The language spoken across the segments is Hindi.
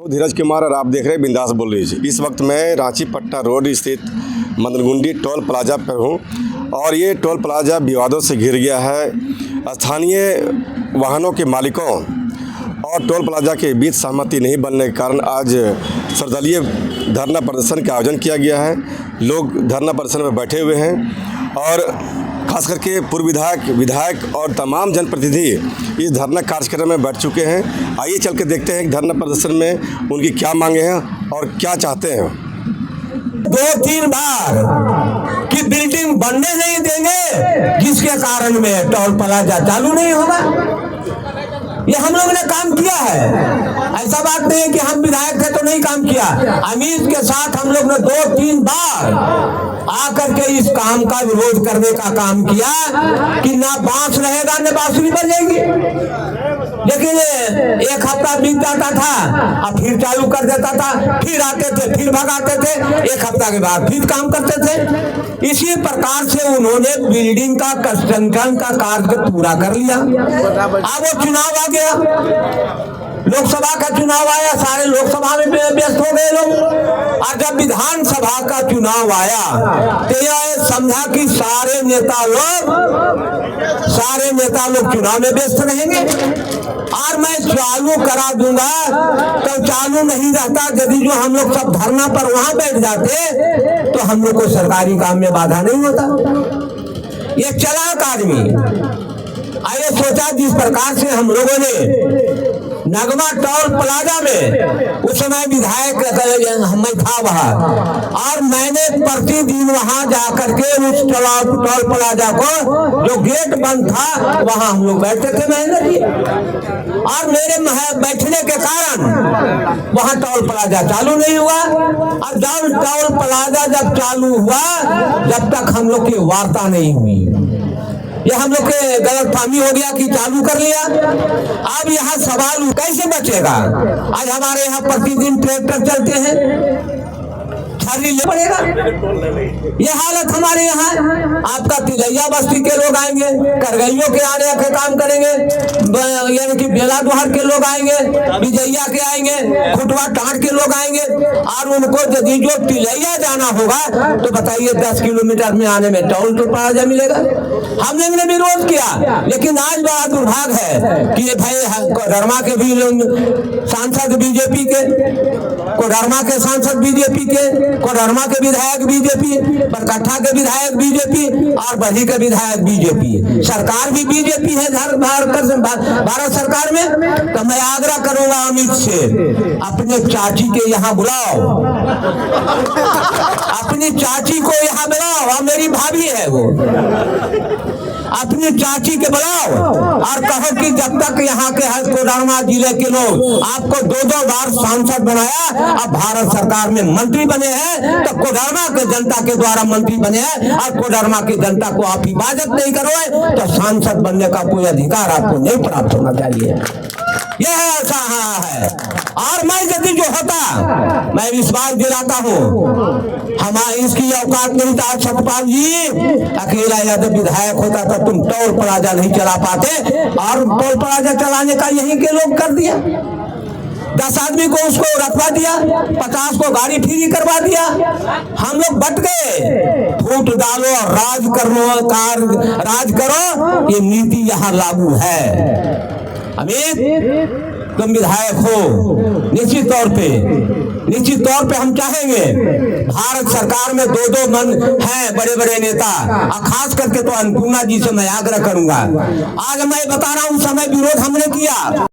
धीरज कुमार और आप देख रहे हैं बिंदास बोल रही है। इस वक्त मैं रांची पटना रोड स्थित मंदरगुंडी टोल प्लाजा पर हूं और ये टोल प्लाजा विवादों से घिर गया है। स्थानीय वाहनों के मालिकों और टोल प्लाजा के बीच सहमति नहीं बनने के कारण आज सर्वदलीय धरना प्रदर्शन का आयोजन किया गया है। लोग धरना प्रदर्शन में बैठे हुए हैं और खास करके पूर्व विधायक और तमाम जनप्रतिनिधि इस धरना कार्यक्रम में बैठ चुके हैं। आइए चल के देखते हैं कि धरना प्रदर्शन में उनकी क्या मांगे हैं और क्या चाहते हैं। 2-3 बार कि बिल्डिंग बनने नहीं देंगे, जिसके कारण में टोल प्लाजा चालू नहीं होगा। ये हम लोगों ने काम किया है, ऐसा बात नहीं है कि हम विधायक थे तो नहीं काम किया। अमित के साथ हम लोग ने 2-3 बार आकर के इस काम का विरोध करने का काम किया कि ना बांस रहेगा ना बांसुरी बजेगी। लेकिन एक हफ्ता बीत जाता था और फिर चालू कर देता था, फिर आते थे, फिर भगाते थे, एक हफ्ता के बाद फिर काम करते थे। इसी प्रकार से उन्होंने बिल्डिंग का कंस्ट्रक्शन का कार्य पूरा कर लिया। अब वो चुनाव आ गया, लोकसभा का चुनाव आया, सारे लोकसभा में व्यस्त हो गए लोग। और जब विधानसभा का चुनाव आया तो यह समझा कि सारे नेता लोग चुनाव में व्यस्त रहेंगे और मैं चालू करा दूंगा तो चालू नहीं रहता। यदि जो हम लोग सब धरना पर वहां बैठ जाते तो हम लोग को सरकारी काम में बाधा नहीं होता। ये चालाक आदमी आइए सोचा, जिस प्रकार से हम लोगों ने नगमा टोल प्लाजा में उस समय विधायक मैं था वहाँ और मैंने प्रतिदिन वहाँ जाकर के उस टोल प्लाजा को जो गेट बंद था वहाँ हम लोग बैठते थे महेंद्र जी, और मेरे बैठने के कारण वहाँ टोल प्लाजा चालू नहीं हुआ। और जब टोल प्लाजा जब चालू हुआ जब तक हम लोग की वार्ता नहीं हुई, ये हम लोग के गलतफहमी हो गया कि चालू कर लिया। अब यहाँ सवाल कैसे बचेगा? आज हमारे यहाँ प्रतिदिन ट्रैक्टर चलते हैं, पड़ेगा। ये हालत हमारे यहाँ। आपका तिलैया बस्ती के लोग आएंगे, करगइयों के आने के काम करेंगे, यानी कि बेला दोहर के लोग आएंगे, विजैया के आएंगे, खुटवा टाट के लोग आएंगे और उनको यदि जो तिलैया जाना होगा तो बताइए 10 किलोमीटर में आने में टोल प्लाजा मिलेगा। हम लोग ने विरोध किया, लेकिन आज बड़ा दुर्भाग्य है कि भाई कोडरमा के भी सांसद बीजेपी के, कोडरमा के सांसद बीजेपी के, कोडरमा के विधायक बीजेपी, बरकट्ठा के विधायक बीजेपी और बही के विधायक बीजेपी, सरकार भी बीजेपी है भारत सरकार में। तो मैं आग्रह करूंगा अमित से, अपने चाची के यहाँ बुलाओ, अपनी चाची को यहाँ बुलाओ, और मेरी भाभी है वो, अपनी चाची के बुलाओ और कहो कि जब तक यहाँ के कोडरमा जिले के लोग आपको 2-2 बार सांसद बनाया, अब भारत सरकार में मंत्री बने हैं तो कोडरमा के जनता के द्वारा मंत्री बने हैं और कोडरमा की जनता को आप हिफाजत नहीं करोगे तो सांसद बनने का कोई अधिकार आपको नहीं प्राप्त होना चाहिए। यह ऐसा है। और मैं यदि जो होता, मैं विश्वास दिलाता हूँ, हमारी इसकी औकात नहीं था। सतपाल जी अकेला यदि विधायक होता तो तुम टोल प्लाजा नहीं चला पाते, और टोल प्लाजा चलाने का यहीं के लोग कर दिया। 10 आदमी को उसको रखवा दिया, 50 को गाड़ी फ्री करवा दिया। हम लोग बट गए, फूट डालो और राज करो, ये नीति यहाँ लागू है। अमित तुम विधायक हो, निश्चित तौर पे हम चाहेंगे भारत सरकार में 2-2 मन हैं बड़े नेता, और खास करके तो अन्नपूर्णा जी से मैं आग्रह करूंगा। आज मैं बता रहा हूं, समय विरोध हमने किया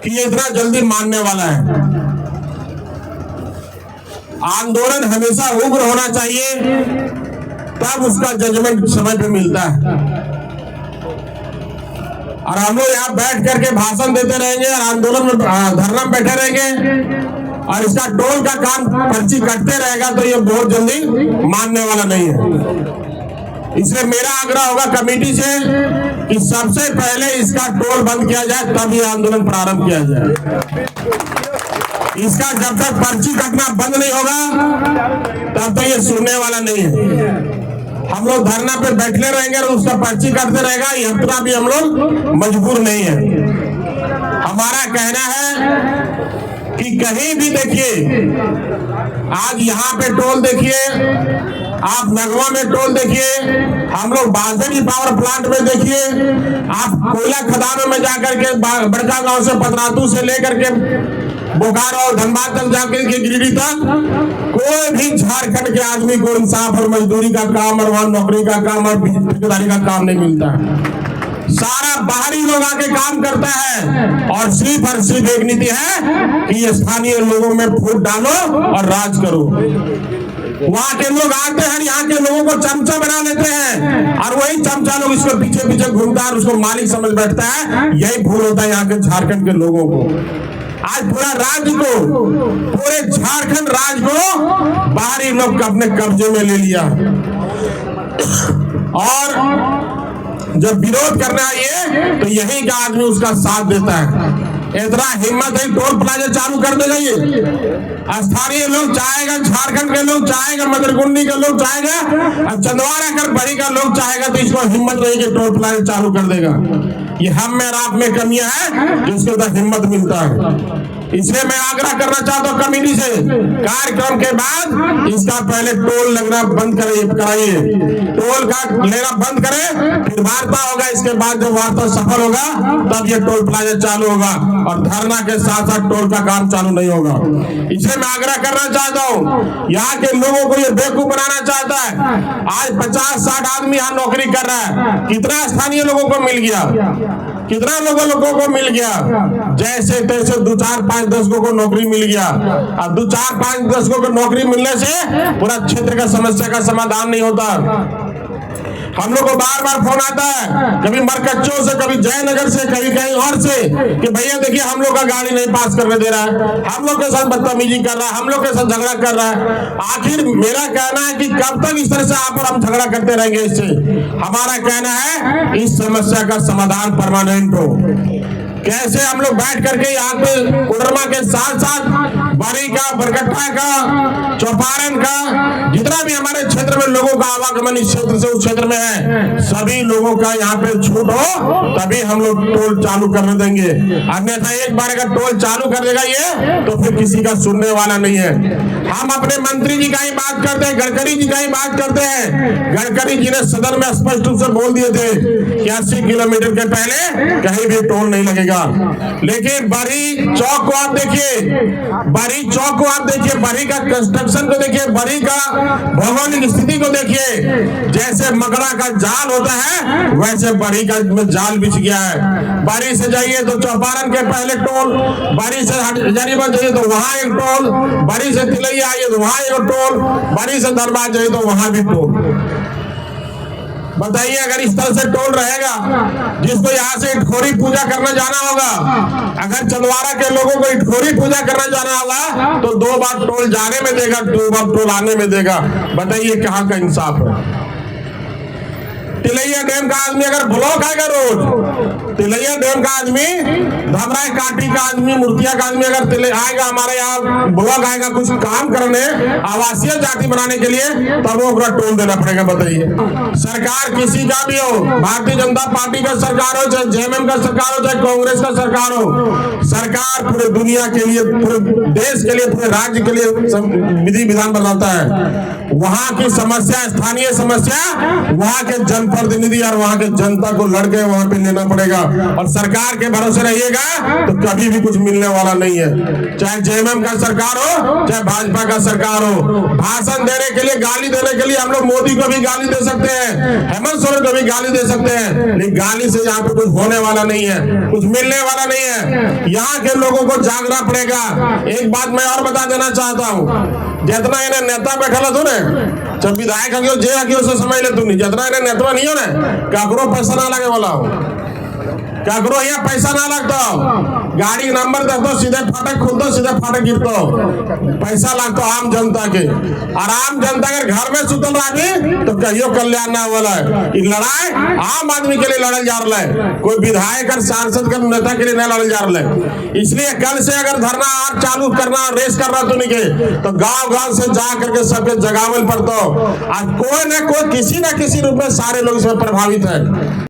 कि ये इतना जल्दी मानने वाला है। आंदोलन हमेशा उग्र होना चाहिए, तब उसका जजमेंट समय पे मिलता है। और हम लोग यहाँ बैठ करके भाषण देते रहेंगे और आंदोलन में धरना में बैठे रहेंगे और इसका टोल का काम पर्ची कटते रहेगा तो ये बहुत जल्दी मानने वाला नहीं है। इसलिए मेरा आग्रह होगा कमेटी से कि सबसे पहले इसका टोल बंद किया जाए, तब ये आंदोलन प्रारंभ किया जाए। इसका जब तक पर्ची कटना बंद नहीं होगा तब तक ये सुनने वाला नहीं है। हम लोग धरना पे बैठने रहेंगे और उसका पर्ची काटते रहेगा, इतना भी हम लोग मजबूर नहीं है। हमारा कहना है कि कहीं भी देखिए, आज यहाँ पे टोल देखिए, आप नगवा में टोल देखिए, हम लोग बांसडी पावर प्लांट में देखिए, आप कोयला खदानों में जाकर के बड़का गांव से पतरातू से लेकर के बोकारो और धनबाद तक जाकर के गिरिडीह तक कोई भी झारखंड के आदमी को इंसाफ और मजदूरी का काम और वहां नौकरी का काम और ठेकेदारी का काम नहीं मिलता है। सारा बाहरी लोग आके काम करता है और सिर्फ एक नीति है कि स्थानीय लोगों में फूट डालो और राज करो। वहां के लोग आते हैं, यहाँ के लोगों को चमचा बना लेते हैं और वही चमचा लोग इसको पीछे पीछे घूमता है और उसको मालिक समझ बैठता है। यही भूल होता है यहाँ के झारखंड के लोगों को। आज पूरा राज्य को, पूरे झारखंड राज्य को बाहरी लोग अपने कब्जे में ले लिया और जब विरोध करना आइए तो यही का आदमी उसका साथ देता है। इतना हिम्मत है, टोल प्लाजा चालू कर देगा ये। स्थानीय लोग चाहेगा, झारखंड के लोग चाहेगा, मदरगुंडी के लोग चाहेगा, चंदवारा कर बड़ी का लोग चाहेगा तो इसको हिम्मत नहीं कि टोल प्लाजा चालू कर देगा। ये हम में और आप में कमियां हैं जो उसके अंदर हिम्मत मिलता है। इसलिए मैं आग्रह करना चाहता हूँ कमेटी से, कार्यक्रम के बाद इसका पहले टोल लगना बंद कराइए, टोल का लेना बंद करें, फिर वार्ता होगा। इसके बाद जब वार्ता सफल होगा तब ये टोल प्लाजा चालू होगा और धरना के साथ साथ टोल का काम चालू नहीं होगा। इसलिए मैं आग्रह करना चाहता हूँ, यहाँ के लोगों को ये बेवकूफ बनाना चाहता है। आज 50-60 आदमी यहाँ नौकरी कर रहा है, कितना स्थानीय लोगों को मिल गया, कितना लोगों को मिल गया, जैसे तैसे 2, 4, 5, 10 को नौकरी मिल गया। अब 2, 4, 5, 10 को नौकरी मिलने से पूरा क्षेत्र का समस्या का समाधान नहीं होता। हम लोग को बार बार फोन आता है, कभी मरकच्चों से, कभी जयनगर से, कभी कहीं और से, कि भैया देखिए हम लोग का गाड़ी नहीं पास करने दे रहा है, हम लोग के साथ बदतमीजी कर रहा है, हम लोग के साथ झगड़ा कर रहा है। आखिर मेरा कहना है कि कब तक इस तरह से आप और हम झगड़ा करते रहेंगे? इससे हमारा कहना है इस समस्या का समाधान परमानेंट हो। कैसे हम लोग बैठ करके यहाँ पे कोडरमा के साथ साथ बरी का, बरकट्टा का, चौपारण का, जितना भी हमारे क्षेत्र में लोगों का आवागमन इस क्षेत्र से उस क्षेत्र में है, सभी लोगों का यहाँ पे छूट हो तभी हम लोग टोल चालू करने देंगे। अन्यथा एक बार अगर टोल चालू कर देगा ये तो फिर किसी का सुनने वाला नहीं है। हम अपने मंत्री जी का ही बात करते हैं, गडकरी जी का ही बात करते हैं। गडकरी जी ने सदन में स्पष्ट रूप से बोल दिए थे कि 80 किलोमीटर के पहले कहीं भी टोल नहीं लगेगा। लेकिन बरी चौक को आप देखिए, बरी चौक को आप देखिए, बरी का कंस्ट्रक्शन को देखिए, बरी का भौगोलिक स्थिति को देखिए। जैसे मकड़ा का जाल होता है वैसे बरी का जाल बिछ गया है। बरी से जाइए तो चौपारण के पहले टोल, बरी से हजारीबाग जाइए तो वहां एक टोल, बरी से तिलैया आइए तो वहां एक टोल, बरी से धनबाद जाइए तो वहां भी टोल। बताइए अगर इस तरह से टोल रहेगा, जिसको यहाँ से इटखोरी पूजा करने जाना होगा, अगर चंदवारा के लोगों को इटखोरी पूजा करने जाना होगा तो 2 बार टोल जाने में देगा, 2 बार टोल आने में देगा। बताइए कहाँ का इंसाफ है? तिलैया डैम का आदमी अगर ब्लॉक आएगा रोज, तिलैया डैम का आदमी, धमराई काटी का आदमी, मुर्तिया का आदमी अगर आएगा हमारे यहाँ ब्लॉक आएगा कुछ काम करने, आवासीय जाति बनाने के लिए, तब वो टोल देना पड़ेगा। बताइए सरकार किसी का भी हो, भारतीय जनता पार्टी का सरकार हो, चाहे जेएमएम का सरकार हो, चाहे कांग्रेस का सरकार हो, सरकार पूरे दुनिया के लिए, पूरे देश के लिए, पूरे राज्य के लिए विधि विधान बनाता है। वहां की समस्या, स्थानीय समस्या वहां के जनप्रतिनिधि और वहां के जनता को लड़के वहां पे लेना पड़ेगा। और सरकार के भरोसे रहिएगा तो कभी भी कुछ मिलने वाला नहीं है। चाहे जेएमएम का सरकार हो, चाहे भाजपा का सरकार हो, भाषण देने के लिए, गाली देने के लिए हम लोग मोदी को भी गाली दे सकते हैं, हेमंत सोरेन को भी गाली दे सकते हैं, लेकिन गाली से यहाँ पे कुछ होने वाला नहीं है, कुछ मिलने वाला नहीं है। यहाँ के लोगों को जागना पड़ेगा। एक बात मैं और बता देना चाहता हूँ, जितना इन्हें नेता बैठा तू ने, जब विधायक हकियो जे हकियो से समझ ले, तू नहीं जितना इन्हें नेता नहीं हो ना, काकरो पैसा ना लगे वाला हो, काकरो यहाँ पैसा ना लगता, गाड़ी नंबर देखो सीधे फाटक खुलतो, सीधे फाटक गिरतो, पैसा लगता आम जनता के। और आम जनता के घर में सुतल रही तो कहियो कल्याण ना वाला है। लड़ाई आम आदमी के लिए लड़ल जा रहा है, कोई विधायक और सांसद के नेता के लिए नहीं लड़ल जा रहा है। इसलिए कल से अगर धरना आप चालू करना, रेस करना तो नहीं, तो गांव गांव से जा करके सबके जगावल पड़ता। आज कोई न कोई किसी न किसी रूप में सारे लोग इसमें प्रभावित है।